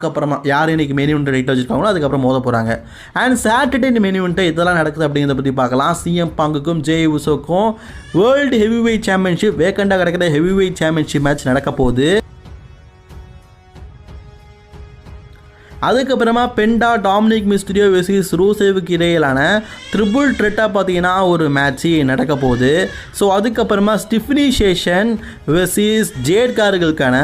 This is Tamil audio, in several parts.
அதுக்கப்புறமா யார் இன்றைக்கி மெனு இவெண்ட் ரைட் வச்சுருக்காங்களோ அதுக்கப்புறம் மோத போகிறாங்க. அண்ட் சாட்டர்டே மெனு இவெண்ட்டு இதெல்லாம் நடக்குது அப்படிங்கிறத பற்றி பார்க்கலாம். சிஎம் பாங்குக்கும் ஜே உசோக்கும் வேர்ல்டு ஹெவி வெயிட் சாம்பியன்ஷிப் வேக்கண்டாக கிடக்கிற ஹெவி வெயிட் சாம்பியன்ஷிப் மேட்ச் நடக்க போகுது. அதுக்கப்புறமா பெண்டா டாமினிக் மிஸ்டீரியோ வெர்சஸ் ரூசேவுக்கு இடையிலான ட்ரிபிள் த்ரெட்டாக பார்த்தீங்கன்னா ஒரு மேட்ச்சு நடக்க போகுது. ஸோ அதுக்கப்புறமா ஸ்டிஃப்னி சேஷன் வெர்சஸ் ஜேட் கார்களுக்கான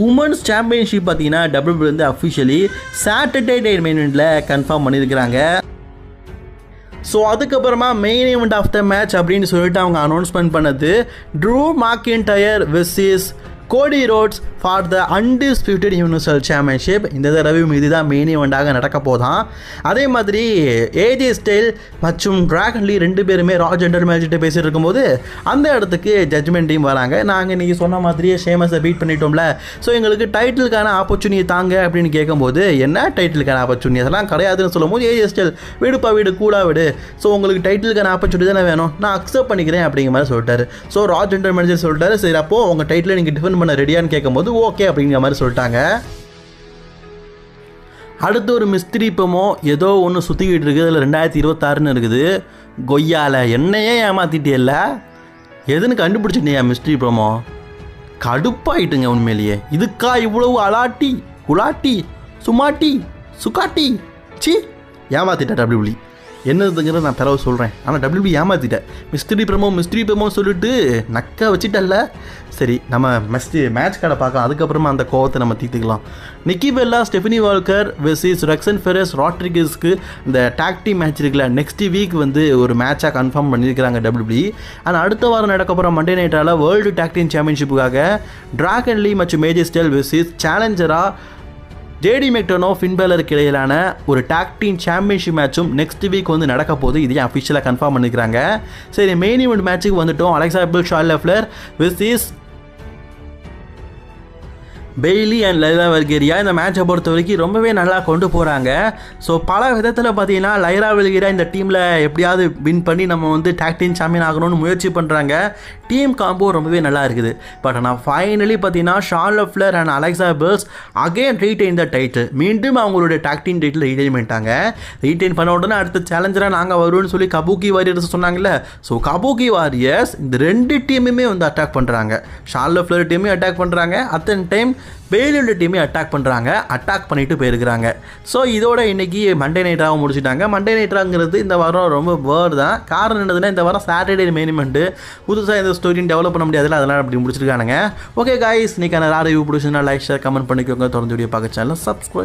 உமன்ஸ் சாம்பியன்ஷிப் பார்த்தீங்கன்னா டபிள்யூ வந்து அஃபிஷியலி சாட்டர்டே மெயின் இவெண்ட்டில் கன்ஃபார்ம் பண்ணியிருக்கிறாங்க. ஸோ அதுக்கப்புறமா main event of the match அப்படின்னு சொல்லிட்டு அவங்க அனௌன்ஸ்மெண்ட் பண்ணது Drew McIntyre versus Cody Rhodes for the undisputed universal championship. இந்த தடவையும் இதுதான் மெயின் ஈவெண்ட்டாக நடக்க போதான். அதே மாதிரி ஏஜே ஸ்டைல் மற்றும் டிராகன் லீ 2 பேருமே ரா ஜெண்டர் மேட்ச்சிட்ட பேசிட்டு இருக்கும்போது அந்த இடத்துக்கு ஜட்ஜ்மெண்ட் டீம் வராங்க. நாங்கள் இன்றைக்கி சொன்ன மாதிரியே ஷேமஸை பீட் பண்ணிட்டோம்ல, ஸோ எங்களுக்கு டைட்டிலுக்கான ஆப்பர்ச்சுனிட்டி தாங்க அப்படின்னு கேட்கும்போது என்ன டைட்டிலுக்கான ஆப்பர்ச்சுனிட்டி அதெல்லாம் கிடையாதுன்னு சொல்லும்போது ஏஜே ஸ்டைல் வீடுப்பா வீடு கூடாக விடு, ஸோ உங்களுக்கு டைட்டிலுக்கான ஆப்பர்ச்சுனிட்டி தானே வேணும், நான் அக்செப்ட் பண்ணிக்கிறேன் அப்படிங்கிற மாதிரி சொல்லிட்டாரு. ஸோ ரா ஜெண்டர் மேட்சர் சொல்லிட்டாரு, சரி அப்போது உங்கள் டைட்டில் நீங்கள் டிஃபெண்ட் பண்ண ரெடியான்னு கேட்கும்போது ஓகே அப்படிங்கிற மாதிரி சொல்லிட்டாங்க. அடுத்து ஒரு மிஸ்திரி இப்போமோ ஏதோ ஒன்று சுற்றிக்கிட்டு இருக்குது. அதில் 2026ன்னு இருக்குது. கொய்யால என்னையே ஏமாத்திட்டியல்ல, எதுன்னு கண்டுபிடிச்சிட்டியா மிஸ்திரி ப்ரோமோ? கடுப்பாயிட்டுங்க உண்மையிலேயே. இதுக்கா இவ்வளவு அலாட்டி குலாட்டி சுமாட்டி சுக்காட்டி சி ஏமாத்திட்டா டபிள்யூபிள்யூ. என்னதுங்கிறத நான் பிறகு சொல்கிறேன். ஆனால் டபிள்யூபிள்யூ ஏமாற்றிட்டேன். மிஸ்திரி பிரமோ சொல்லிட்டு நக்க வச்சுட்டல்ல. சரி நம்ம மேட்ச் கார்டை பார்க்கலாம். அதுக்கப்புறமா அந்த கோவத்தை நம்ம தீர்த்துக்கலாம். Nikki Bella Stephanie Vaquer versus Roxanne Perez ராட்ரிகஸ்க்கு இந்த டாக் டீம் மேட்ச் இருக்குல்ல, நெக்ஸ்ட் வீக் வந்து ஒரு மேட்சாக கன்ஃபார்ம் பண்ணியிருக்கிறாங்க டபிள்யூபிள்யூ. ஆனால் அடுத்த வாரம் நடக்க போகிற மண்டே நைட்டால் வேர்ல்டு டாக் டீம் சாம்பியன்ஷிப்புக்காக டிராகன் லீ மற்றும் ஏஜே ஸ்டைல் வெர்சஸ் சேலஞ்சராக ஜேடி மெக்டனோ ஃபின் பேலருக்கு இடையிலான ஒரு டாக் டீம் சாம்பியன்ஷிப் மேட்சும் நெக்ஸ்ட் வீக் வந்து நடக்க போது. இதையும் அஃபிஷியலாக கன்ஃபார்ம் பண்ணிக்கிறாங்க. சரி மெயின் ஈவெண்ட் மேட்ச்சுக்கு வந்துட்டோம். Alexa Bliss Charlotte Flair versus Bayley and Lyra Valkyria. இந்த மேட்சை பொறுத்த வரைக்கும் ரொம்பவே நல்லா கொண்டு போகிறாங்க. ஸோ பல விதத்தில் பார்த்தீங்கன்னா லைரா வெல்கேரியா இந்த டீமில் எப்படியாவது வின் பண்ணி நம்ம வந்து டாக் டீம் சாம்பியன் ஆகணும்னு முயற்சி பண்ணுறாங்க. டீம் காம்போ ரொம்பவே நல்லா இருக்குது. பட் ஆனால் ஃபைனலி பார்த்தீங்கன்னா Charlotte Flair and Alexa Bliss again retain the title. மீண்டும் அவங்களுடைய டாக் டீம் டைட்டில் ரீடைன் பண்ணிட்டாங்க. ரீடைன் பண்ண உடனே அடுத்த சேலஞ்சராக நாங்கள் வருவோம்னு சொல்லி கபூக்கி வாரியர்ஸ் சொன்னாங்கல்ல. ஸோ கபூக்கி வாரியர்ஸ் இந்த 2 டீமுமே வந்து அட்டாக் பண்ணுறாங்க. ஷார்லட் ஃப்ளேர் டீமையும் அட்டாக் பண்ணுறாங்க, அத்தனை டைம் பெய்லியோட டீமே அட்டாக் பண்ணுறாங்க. அட்டாக் பண்ணிட்டு போயிருக்கிறாங்க. ஸோ இதோட இன்றைக்கி மண்டே நைட்டாக முடிச்சுட்டாங்க. மண்டே நைட்டாங்கிறது இந்த வாரம் ரொம்ப வேர்டு தான். காரணம் என்னதுன்னா இந்த வாரம் சாட்டர்டே மெயின் இவெண்ட் புதுசாக இந்த ஸ்டோரியும் டெவலப் பண்ண முடியாதுல்ல, அதெல்லாம் அப்படி முடிச்சிருக்கானுங்க. ஓகே காய்ஸ், இன்றைக்கான ரிவ்யூ பிடிச்சிருந்தா லைக் ஷேர் கமெண்ட் பண்ணிக்கோங்க. தொடர்ந்து வீடியோ பார்க்க சேனல் சப்ஸ்கிரைப்